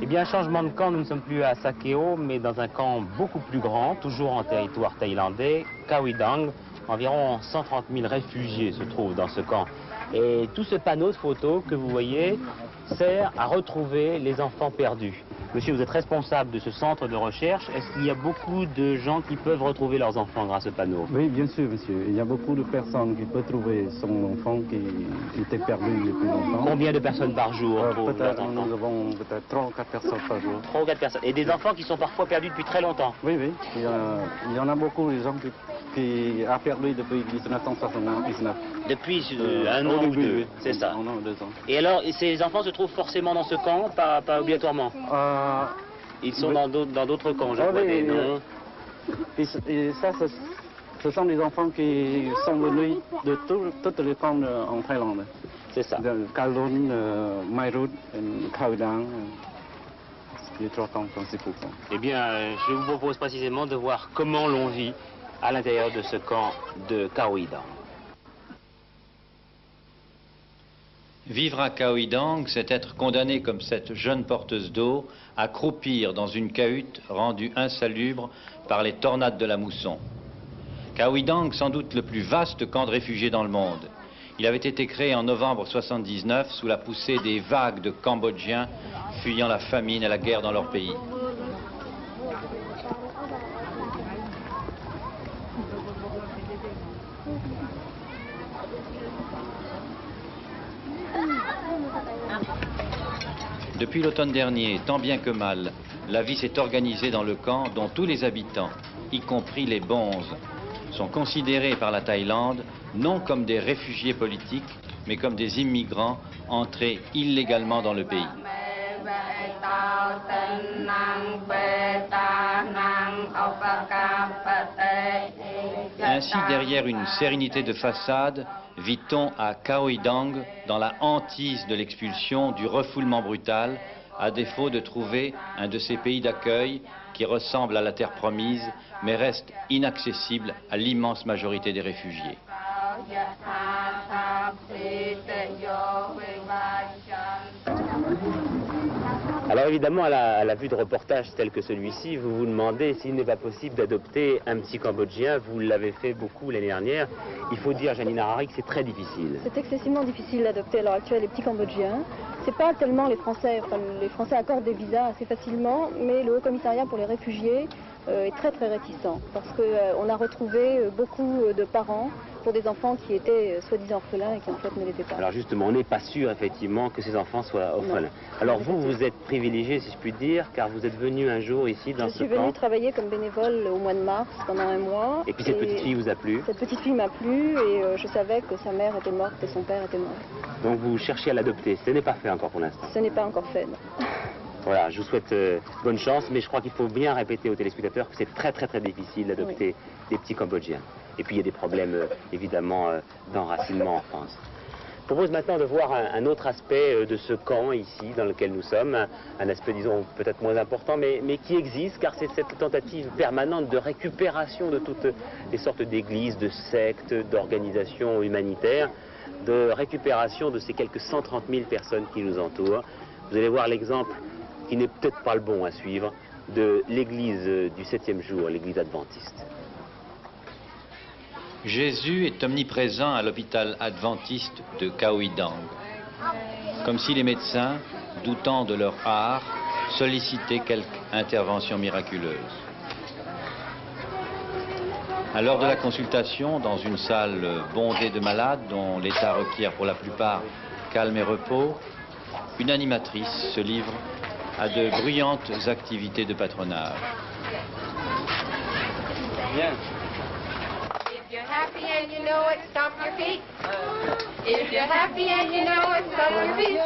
Eh bien, changement de camp, nous ne sommes plus à Sakeo, mais dans un camp beaucoup plus grand, toujours en territoire thaïlandais, Khao Dang. Environ 130 000 réfugiés se trouvent dans ce camp. Et tout ce panneau de photos que vous voyez sert à retrouver les enfants perdus. Monsieur, vous êtes responsable de ce centre de recherche. Est-ce qu'il y a beaucoup de gens qui peuvent retrouver leurs enfants grâce au panneau? Oui, bien sûr, monsieur. Il y a beaucoup de personnes qui peuvent trouver son enfant qui était perdu depuis longtemps. Combien de personnes par jour trouvent leurs enfants? Nous avons peut-être 3 ou 4 personnes par jour. 3 ou 4 personnes. Et des enfants qui sont parfois perdus depuis très longtemps? Oui, oui. Il y en a beaucoup, des gens qui ont perdu depuis 1979. Depuis un an ou deux, c'est ça. Un an ou 2 ans. Et alors, ces enfants se trouvent forcément dans ce camp, pas obligatoirement? Ils sont dans d'autres camps, je vois des noms. Et ça, ce sont des enfants qui sont venus de toutes les camps en Thaïlande. C'est ça. Kowloon, Mai Rut, Khao Dang, les 3 camps principaux. Eh bien, je vous propose précisément de voir comment l'on vit à l'intérieur de ce camp de Khao Dang. Vivre à Khao Dang, c'est être condamné comme cette jeune porteuse d'eau à croupir dans une cahute rendue insalubre par les tornades de la mousson. Khao Dang, sans doute le plus vaste camp de réfugiés dans le monde. Il avait été créé en novembre 1979 sous la poussée des vagues de Cambodgiens fuyant la famine et la guerre dans leur pays. Depuis l'automne dernier, tant bien que mal, la vie s'est organisée dans le camp dont tous les habitants, y compris les bonzes, sont considérés par la Thaïlande non comme des réfugiés politiques, mais comme des immigrants entrés illégalement dans le pays. Ainsi, derrière une sérénité de façade, vit-on à Khao Dang dans la hantise de l'expulsion, du refoulement brutal, à défaut de trouver un de ces pays d'accueil qui ressemble à la terre promise, mais reste inaccessible à l'immense majorité des réfugiés. Alors évidemment, à la vue de reportages tels que celui-ci, vous vous demandez s'il n'est pas possible d'adopter un petit Cambodgien. Vous l'avez fait beaucoup l'année dernière. Il faut dire, Janine Harari, que c'est très difficile. C'est excessivement difficile d'adopter à l'heure actuelle les petits Cambodgiens. C'est pas tellement les Français, les Français accordent des visas assez facilement, mais le Haut-Commissariat pour les réfugiés est très réticent parce qu'on a retrouvé beaucoup de parents pour des enfants qui étaient soi-disant orphelins et qui en fait ne l'étaient pas. Alors justement, on n'est pas sûr effectivement que ces enfants soient orphelins. Non. Alors vous êtes privilégié, si je puis dire, car vous êtes venu un jour ici dans ce camp. Je suis venue travailler comme bénévole au mois de mars pendant un mois. Et puis cette petite fille vous a plu? Cette petite fille m'a plu et je savais que sa mère était morte et son père était mort. Donc vous cherchez à l'adopter. Ce n'est pas fait encore pour l'instant? Ce n'est pas encore fait, non. Voilà, je vous souhaite bonne chance, mais je crois qu'il faut bien répéter aux téléspectateurs que c'est très difficile d'adopter des petits Cambodgiens. Et puis il y a des problèmes évidemment d'enracinement en France. Je propose maintenant de voir un autre aspect de ce camp ici dans lequel nous sommes, un aspect disons peut-être moins important mais qui existe car c'est cette tentative permanente de récupération de toutes les sortes d'églises, de sectes, d'organisations humanitaires, de récupération de ces quelques 130 000 personnes qui nous entourent. Vous allez voir l'exemple qui n'est peut-être pas le bon à suivre, de l'église du 7e jour, l'église adventiste. Jésus est omniprésent à l'hôpital adventiste de Khao Dang, comme si les médecins, doutant de leur art, sollicitaient quelque intervention miraculeuse. À l'heure de la consultation, dans une salle bondée de malades dont l'état requiert pour la plupart calme et repos, une animatrice se livre à de bruyantes activités de patronage. Bien. If you're happy and you know it, stomp your feet. If you're happy and you know it, stomp your feet.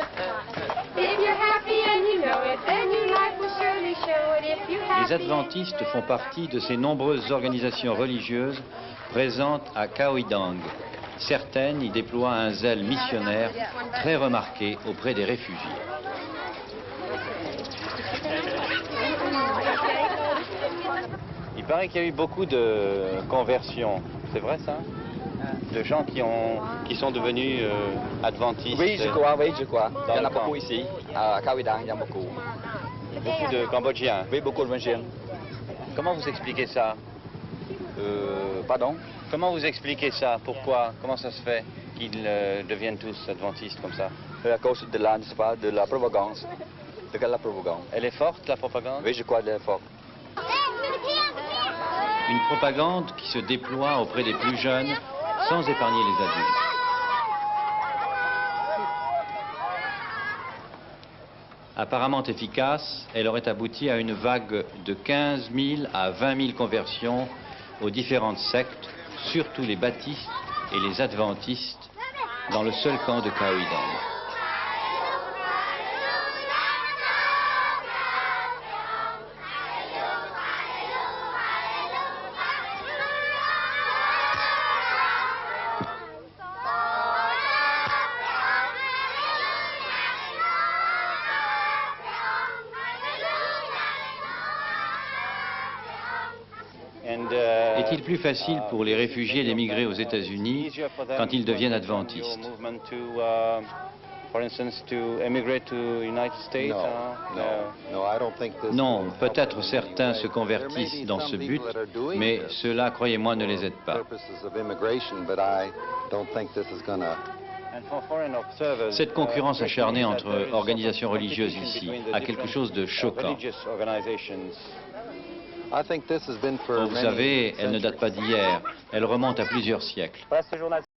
If you're happy and you know it, then your life will surely show it. If you're happy. Les adventistes font partie de ces nombreuses organisations religieuses présentes à Khao Dang. Certaines y déploient un zèle missionnaire très remarqué auprès des réfugiés. Il paraît qu'il y a eu beaucoup de conversions, c'est vrai ça? De gens qui sont devenus adventistes. Oui, je crois. Il y en a beaucoup ici. À Khao Dang, il y en a beaucoup. Beaucoup de Cambodgiens. Oui, beaucoup de Cambodgiens. Comment vous expliquez ça? Pardon? Comment vous expliquez ça? Pourquoi? Comment ça se fait qu'ils deviennent tous adventistes comme ça? À cause de la, n'est-ce pas, de la propagande. De la propagande. Elle est forte, la propagande? Oui, je crois qu'elle est forte. Une propagande qui se déploie auprès des plus jeunes sans épargner les adultes. Apparemment efficace, elle aurait abouti à une vague de 15 000 à 20 000 conversions aux différentes sectes, surtout les baptistes et les adventistes, dans le seul camp de Khao I Dang. Est-il plus facile pour les réfugiés d'émigrer aux États-Unis quand ils deviennent adventistes? Non, peut-être certains se convertissent dans ce but, mais cela, croyez-moi, ne les aide pas. Cette concurrence acharnée entre organisations religieuses ici a quelque chose de choquant. Vous savez, elle ne date pas d'hier, elle remonte à plusieurs siècles.